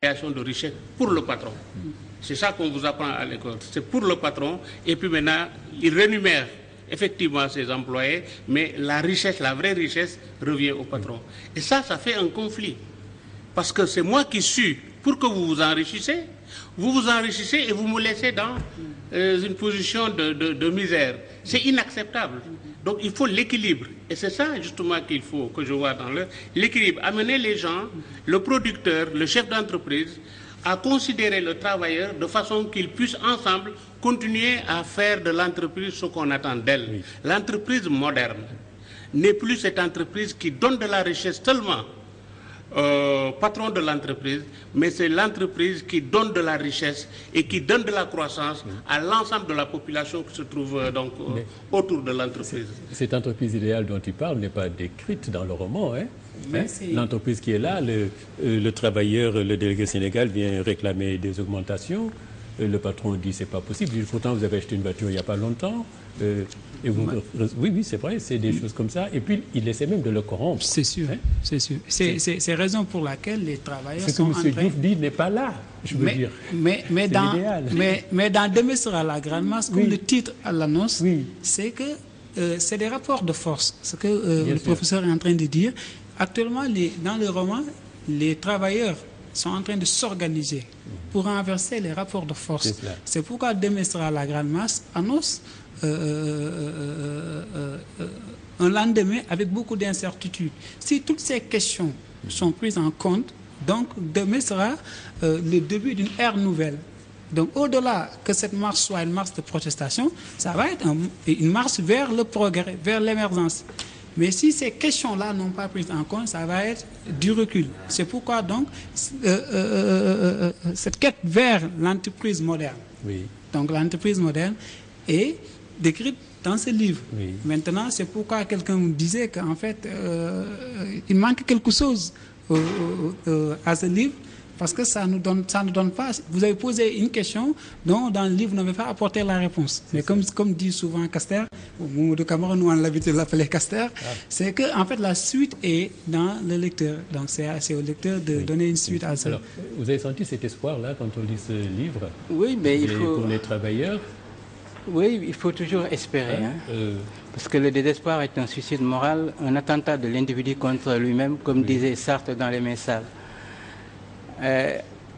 création de richesse pour le patron. C'est ça qu'on vous apprend à l'école. C'est pour le patron et puis maintenant, il rémunère effectivement ses employés, mais la richesse, la vraie richesse revient au patron. Et ça fait un conflit. Parce que c'est moi qui suis pour que vous vous enrichissez et vous me laissez dans une position de misère. C'est inacceptable. Donc il faut l'équilibre. Et c'est ça justement qu'il faut que je vois dans l'équilibre. Amener les gens, le producteur, le chef d'entreprise, à considérer le travailleur de façon qu'ils puissent ensemble continuer à faire de l'entreprise ce qu'on attend d'elle. Oui. L'entreprise moderne n'est plus cette entreprise qui donne de la richesse seulement patron de l'entreprise, mais c'est l'entreprise qui donne de la richesse et qui donne de la croissance à l'ensemble de la population qui se trouve autour de l'entreprise. Cette entreprise idéale dont tu parles n'est pas décrite dans le roman, hein? L'entreprise qui est là, le travailleur, le délégué Sénégal vient réclamer des augmentations. Le patron dit c'est pas possible. Pourtant vous avez acheté une voiture il n'y a pas longtemps. Et vous, oui, c'est vrai, c'est des choses comme ça. Et puis il essaie même de le corrompre. C'est sûr, hein? C'est sûr. C'est raison pour laquelle les travailleurs sont en train... Ce que M. Diouf dit n'est pas là, je veux dire. Mais dans Demain sera la grande masse, comme le titre à l'annonce, c'est que c'est des rapports de force. Ce que le professeur est en train de dire. Actuellement, dans le roman, les travailleurs sont en train de s'organiser pour renverser les rapports de force. C'est pourquoi Demain sera la grande masse annonce un lendemain avec beaucoup d'incertitudes. Si toutes ces questions sont prises en compte, donc demain sera le début d'une ère nouvelle. Donc au-delà que cette marche soit une marche de protestation, ça va être une marche vers le progrès, vers l'émergence. Mais si ces questions-là n'ont pas pris en compte, ça va être du recul. C'est pourquoi donc cette quête vers l'entreprise moderne. Donc l'entreprise moderne est décrite dans ce livre. Maintenant, c'est pourquoi quelqu'un me disait qu'en fait, il manque quelque chose à ce livre, parce que ça ne donne pas... Vous avez posé une question dont dans le livre, vous n'avez pas apporté la réponse. Mais comme dit souvent Castor, Mamadou Camara, nous on a l'habitude de l'appeler Castor, c'est que en fait la suite est dans le lecteur. Donc c'est au lecteur de donner une suite à ça. Alors, vous avez senti cet espoir-là quand on lit ce livre? Oui, mais il faut... Pour les travailleurs? Oui, il faut toujours espérer. Parce que le désespoir est un suicide moral, un attentat de l'individu contre lui-même, comme disait Sartre dans Les Mains sales.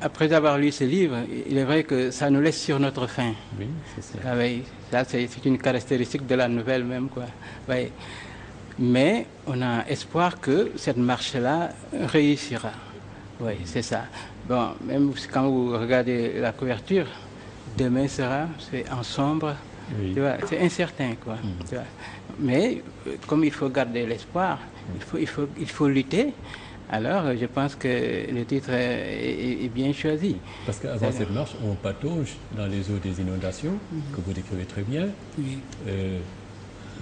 Après avoir lu ce livre, il est vrai que ça nous laisse sur notre faim. Oui, c'est ça. Ah oui, ça c'est une caractéristique de la nouvelle même, quoi. Oui. Mais on a espoir que cette marche-là réussira. Oui, c'est ça. Bon, même quand vous regardez la couverture, Demain sera, c'est en sombre. Tu vois, c'est incertain, quoi. Tu vois. Mais comme il faut garder l'espoir, il faut lutter. Alors, je pense que le titre est bien choisi. Parce qu'avant cette marche, on patauge dans les eaux des inondations, que vous décrivez très bien.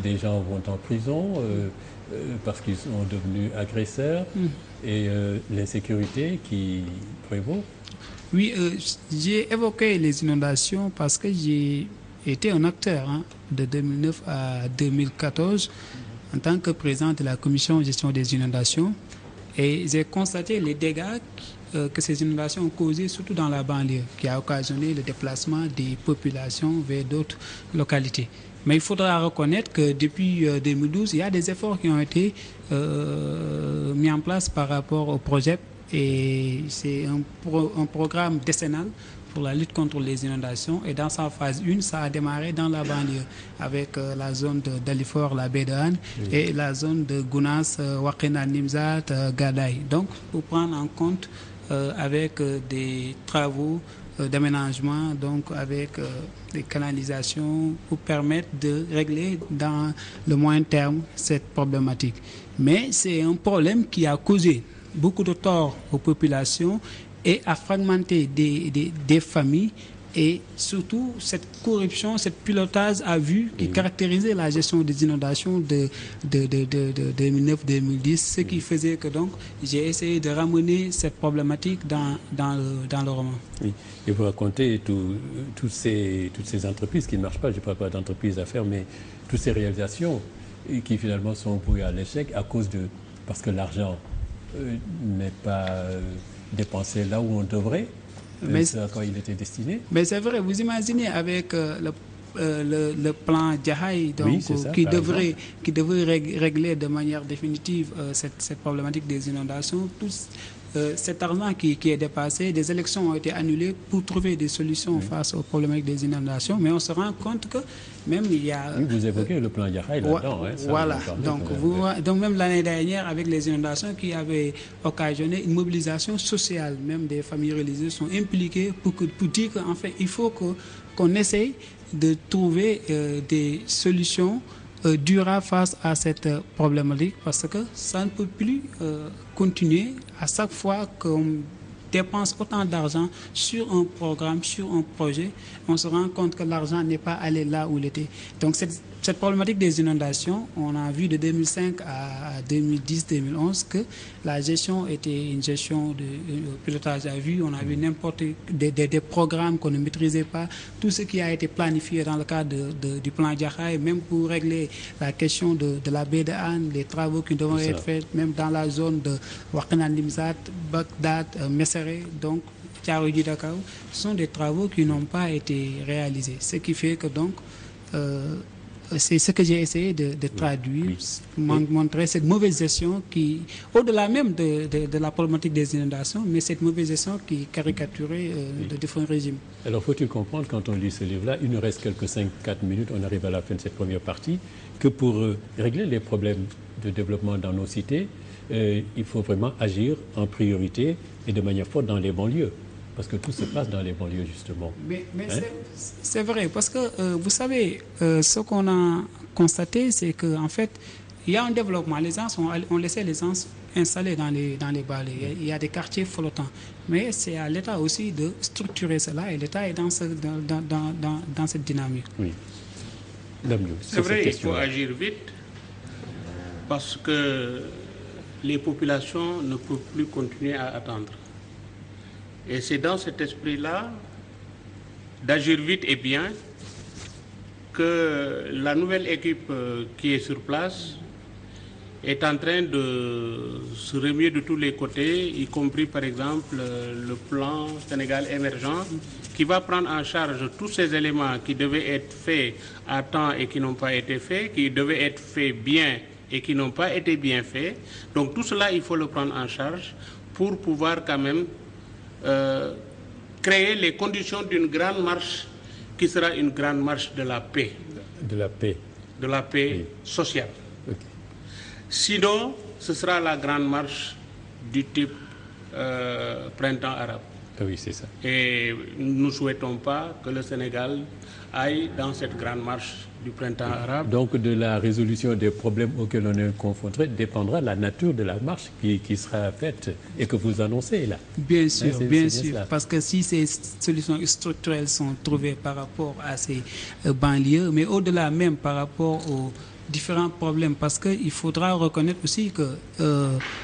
Des gens vont en prison parce qu'ils sont devenus agresseurs et l'insécurité qui prévaut. Oui, j'ai évoqué les inondations parce que j'ai été un acteur de 2009 à 2014 en tant que président de la commission de gestion des inondations. Et j'ai constaté les dégâts que ces inondations ont causés, surtout dans la banlieue, qui a occasionné le déplacement des populations vers d'autres localités. Mais il faudra reconnaître que depuis 2012, il y a des efforts qui ont été mis en place par rapport au projet. Et c'est un programme décennal pour la lutte contre les inondations. Et dans sa phase 1, ça a démarré dans la banlieue avec la zone de Dalifort, la baie de Hann, et la zone de Gounass, Wakhinane Nimzatt, Gadaye. Donc, pour prendre en compte avec des travaux d'aménagement, donc avec des canalisations pour permettre de régler dans le moyen terme cette problématique. Mais c'est un problème qui a causé beaucoup de tort aux populations et a fragmenté des familles et surtout cette corruption, cette pilotage à vue qui caractérisait la gestion des inondations de 2009-2010, ce qui faisait que donc j'ai essayé de ramener cette problématique dans le roman. Oui. Et vous racontez toutes ces entreprises qui ne marchent pas, je ne parle pas d'entreprises à faire, mais toutes ces réalisations qui finalement sont vouées à l'échec parce que l'argent n'est pas dépensé là où on devrait, mais ce à quoi il était destiné. Mais c'est vrai, vous imaginez avec le plan Jahay, donc, Oui, ça, qui devrait régler de manière définitive cette problématique des inondations, cet argent qui est dépassé, des élections ont été annulées pour trouver des solutions face aux problématiques des inondations, mais on se rend compte que même il y a... Oui, vous évoquez le plan Jahay là-dedans. Voilà, donc même l'année dernière, avec les inondations qui avaient occasionné une mobilisation sociale, même des familles religieuses sont impliquées pour dire qu'enfin, il faut qu'on essaye de trouver des solutions durables face à cette problématique, parce que ça ne peut plus continuer à chaque fois qu'on dépense autant d'argent sur un programme, sur un projet, on se rend compte que l'argent n'est pas allé là où il était. Donc cette problématique des inondations, on a vu de 2005 à 2010-2011 que la gestion était une gestion de pilotage à vue. On a vu des programmes qu'on ne maîtrisait pas. Tout ce qui a été planifié dans le cadre du plan Jahay, même pour régler la question de la baie de Hann, les travaux qui devront être faits, même dans la zone de Wakhinane Nimzatt, Bagdad, Mesere, donc Thiaroye Dakar, ce sont des travaux qui n'ont pas été réalisés. Ce qui fait que donc c'est ce que j'ai essayé de traduire, montrer cette mauvaise gestion qui, au-delà même de la problématique des inondations, mais cette mauvaise gestion qui caricaturait de différents régimes. Alors faut-il comprendre, quand on lit ce livre-là, il nous reste quelques 5-4 minutes, on arrive à la fin de cette première partie, que pour régler les problèmes de développement dans nos cités, il faut vraiment agir en priorité et de manière forte dans les banlieues. Parce que tout se passe dans les banlieues, justement. Mais c'est vrai, parce que vous savez, ce qu'on a constaté, c'est qu'en fait, il y a un développement. Les gens ont laissé les gens installés dans les banlieues. Il y a des quartiers flottants. Mais c'est à l'État aussi de structurer cela, et l'État est dans cette dynamique. Oui. C'est vrai, il faut agir vite, parce que les populations ne peuvent plus continuer à attendre. Et c'est dans cet esprit-là, d'agir vite et bien, que la nouvelle équipe qui est sur place est en train de se remuer de tous les côtés, y compris par exemple le plan Sénégal émergent, qui va prendre en charge tous ces éléments qui devaient être faits à temps et qui n'ont pas été faits, qui devaient être faits bien et qui n'ont pas été bien faits. Donc tout cela, il faut le prendre en charge pour pouvoir quand même créer les conditions d'une grande marche qui sera une grande marche de la paix. De la paix. De la paix oui. Sociale. Okay. Sinon, ce sera la grande marche du type printemps arabe. Ah oui, c'est ça. Et nous ne souhaitons pas que le Sénégal aille dans cette grande marche du printemps arabe. Donc de la résolution des problèmes auxquels on est confronté dépendra la nature de la marche qui sera faite et que vous annoncez là. Bien sûr, bien sûr. Parce que si ces solutions structurelles sont trouvées par rapport à ces banlieues, mais au-delà même par rapport aux différents problèmes, parce qu'il faudra reconnaître aussi que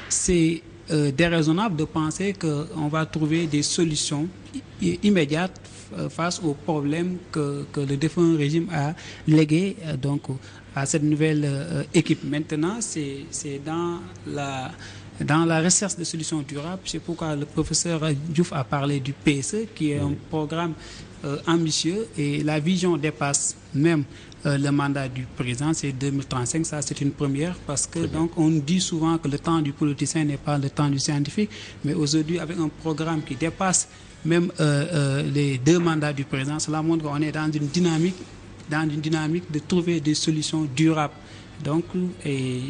c'est déraisonnable de penser qu'on va trouver des solutions immédiates face aux problèmes que le défunt régime a légués donc à cette nouvelle équipe. Maintenant, c'est dans la recherche de solutions durables. C'est pourquoi le professeur Diouf a parlé du PSE, qui est un programme ambitieux, et la vision dépasse même le mandat du président, c'est 2035. Ça, c'est une première, parce que donc on dit souvent que le temps du politicien n'est pas le temps du scientifique, mais aujourd'hui, avec un programme qui dépasse même les 2 mandats du président, cela montre qu'on est dans une dynamique de trouver des solutions durables. Donc,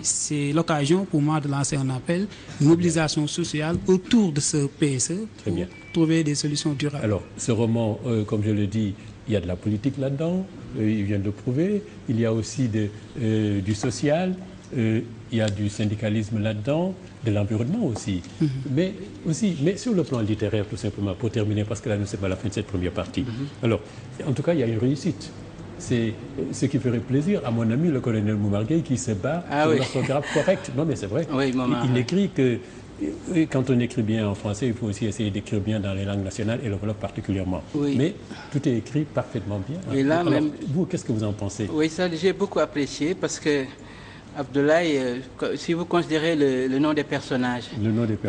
c'est l'occasion pour moi de lancer un appel, une mobilisation sociale autour de ce PSE pour trouver des solutions durables. Alors, ce roman, comme je le dis, il y a de la politique là-dedans, il vient de le prouver, il y a aussi du social, il y a du syndicalisme là-dedans, de l'environnement aussi. Mais sur le plan littéraire, tout simplement, pour terminer, parce que là, nous sommes à la fin de cette première partie. Alors, en tout cas, il y a une réussite. C'est ce qui ferait plaisir à mon ami, le colonel Moumargueye, qui se bat sur l'orthographe correcte. Non, mais c'est vrai. Oui, il écrit que quand on écrit bien en français, il faut aussi essayer d'écrire bien dans les langues nationales et le wolof particulièrement. Oui. Mais tout est écrit parfaitement bien. Et là, alors, même, vous, qu'est-ce que vous en pensez? Oui, ça, j'ai beaucoup apprécié, parce que Abdoulaye, si vous considérez le nom des personnages,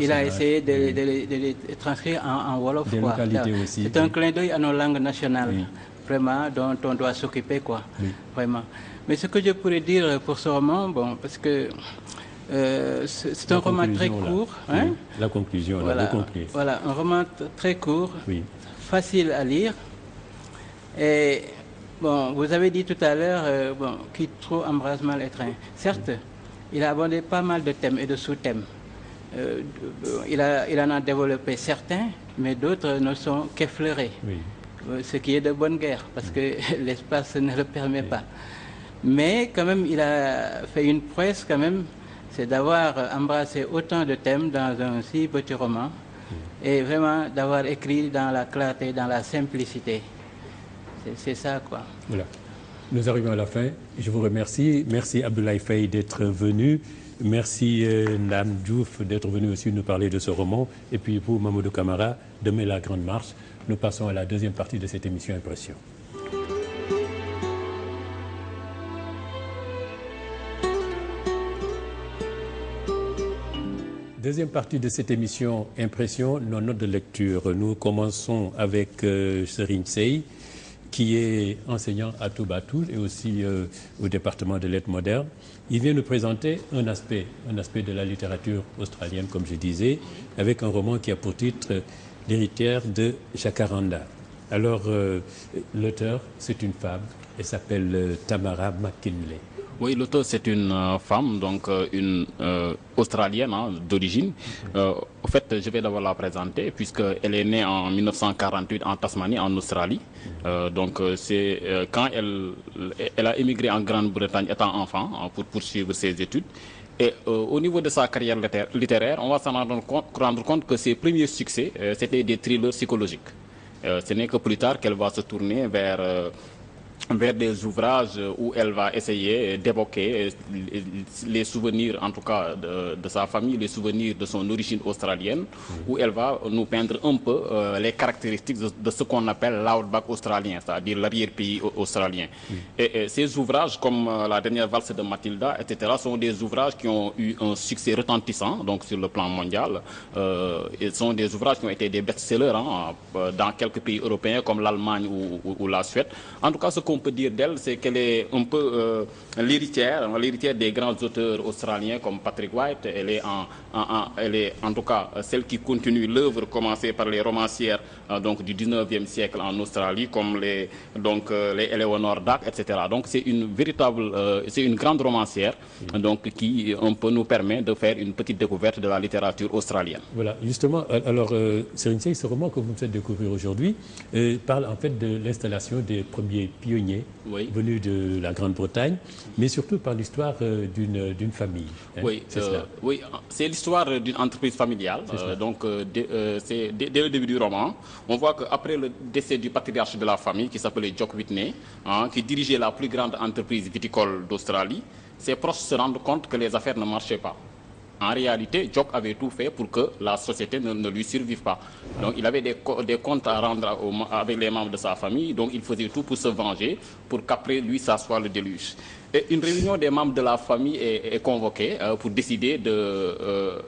il a essayé de les transcrire en wolof. Des localités aussi. C'est un clin d'œil à nos langues nationales, vraiment, dont on doit s'occuper, quoi. Vraiment. Mais ce que je pourrais dire pour ce roman, bon, parce que c'est un roman très court. Hein? La conclusion, voilà, vous compris. Voilà, un roman très court, facile à lire. Et bon, vous avez dit tout à l'heure, qui trop embrasse mal étreint. Certes, il a abordé pas mal de thèmes et de sous-thèmes. Il en a développé certains, mais d'autres ne sont qu'effleurés. Ce qui est de bonne guerre, parce que l'espace ne le permet pas. Mais quand même, il a fait une prouesse quand même, c'est d'avoir embrassé autant de thèmes dans un si petit roman, et vraiment d'avoir écrit dans la clarté, dans la simplicité. C'est ça, quoi. Voilà. Nous arrivons à la fin. Je vous remercie. Merci Abdoulaye Faye d'être venu. Merci Ndam Diouf d'être venu aussi nous parler de ce roman. Et puis pour Mamadou Camara, demain la Grande Marche. Nous passons à la deuxième partie de cette émission Impression. Deuxième partie de cette émission Impression, nos notes de lecture. Nous commençons avec Serigne Sey, qui est enseignant à Toubatoul et aussi au département de lettres modernes. Il vient nous présenter un aspect de la littérature australienne, comme je disais, avec un roman qui a pour titre L'héritière de Jacaranda. Alors, l'auteur, c'est une femme, elle s'appelle Tamara McKinley. Oui, l'auteur, c'est une femme, donc une australienne d'origine. Au fait, je vais d'abord la présenter, puisqu'elle est née en 1948 en Tasmanie, en Australie. Donc, c'est quand elle a émigré en Grande-Bretagne étant enfant pour poursuivre ses études. Et au niveau de sa carrière littéraire, on va s'en rendre compte que ses premiers succès, c'était des thrillers psychologiques. Ce n'est que plus tard qu'elle va se tourner vers des ouvrages où elle va essayer d'évoquer les souvenirs, en tout cas de sa famille, les souvenirs de son origine australienne, où elle va nous peindre un peu les caractéristiques de ce qu'on appelle l'outback australien, c'est-à-dire l'arrière-pays australien. Et ces ouvrages, comme la dernière valse de Mathilda, etc., sont des ouvrages qui ont eu un succès retentissant, donc sur le plan mondial. Ils sont des ouvrages qui ont été des best-sellers dans quelques pays européens comme l'Allemagne ou la Suède. En tout cas, ce qu'on peut dire d'elle, c'est qu'elle est un peu l'héritière des grands auteurs australiens comme Patrick White. Elle est en tout cas celle qui continue l'œuvre commencée par les romancières donc du 19e siècle en Australie, comme les Eleanor Dack, etc. Donc c'est une grande romancière, donc qui un peu nous permet de faire une petite découverte de la littérature australienne. Voilà, justement, alors Serigne Sey, ce roman que vous me faites découvrir aujourd'hui parle en fait de l'installation des premiers pionniers venus de la Grande-Bretagne, mais surtout par l'histoire d'une famille. Oui, c'est l'histoire d'une entreprise familiale. Donc, c'est dès le début du roman, on voit qu'après le décès du patriarche de la famille, qui s'appelait Jock Whitney, qui dirigeait la plus grande entreprise viticole d'Australie, ses proches se rendent compte que les affaires ne marchaient pas. En réalité, Jock avait tout fait pour que la société ne lui survive pas. Donc, il avait des comptes à rendre avec les membres de sa famille. Donc, il faisait tout pour se venger, pour qu'après lui, ça soit le déluge. Et une réunion des membres de la famille est convoquée pour décider de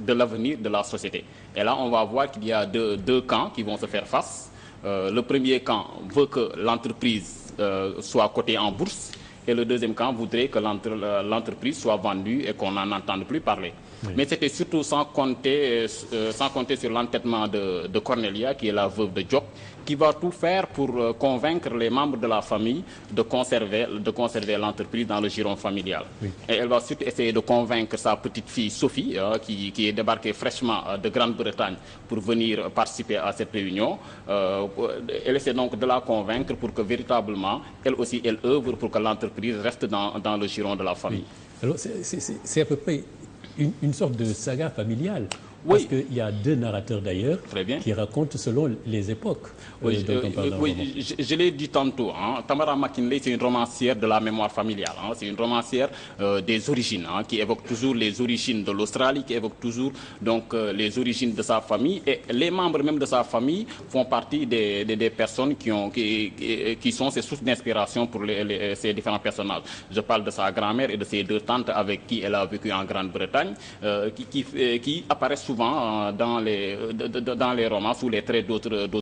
l'avenir de la société. Et là, on va voir qu'il y a deux camps qui vont se faire face. Le premier camp veut que l'entreprise soit cotée en bourse. Et le deuxième camp voudrait que l'entreprise soit vendue et qu'on n'en entende plus parler. Oui. Mais c'était surtout sans compter sur l'entêtement de Cornelia, qui est la veuve de Jock, qui va tout faire pour convaincre les membres de la famille de conserver l'entreprise dans le giron familial. Oui. Et elle va surtout essayer de convaincre sa petite fille Sophie, qui est débarquée fraîchement de Grande-Bretagne pour venir participer à cette réunion. Elle essaie donc de la convaincre pour que véritablement, elle aussi, elle œuvre pour que l'entreprise reste dans le giron de la famille. Oui. Alors c'est à peu près une sorte de saga familiale. Parce qu'il y a deux narrateurs d'ailleurs qui racontent selon les époques dont on parle dans le roman. Je l'ai dit tantôt, Tamara McKinley, c'est une romancière de la mémoire familiale. C'est une romancière des origines, qui évoque toujours les origines de l'Australie, qui évoque toujours donc, les origines de sa famille. Et les membres même de sa famille font partie des personnes qui sont ses sources d'inspiration pour ces différents personnages. Je parle de sa grand-mère et de ses deux tantes avec qui elle a vécu en Grande-Bretagne, qui apparaissent souvent dans les romans sous les traits d'autres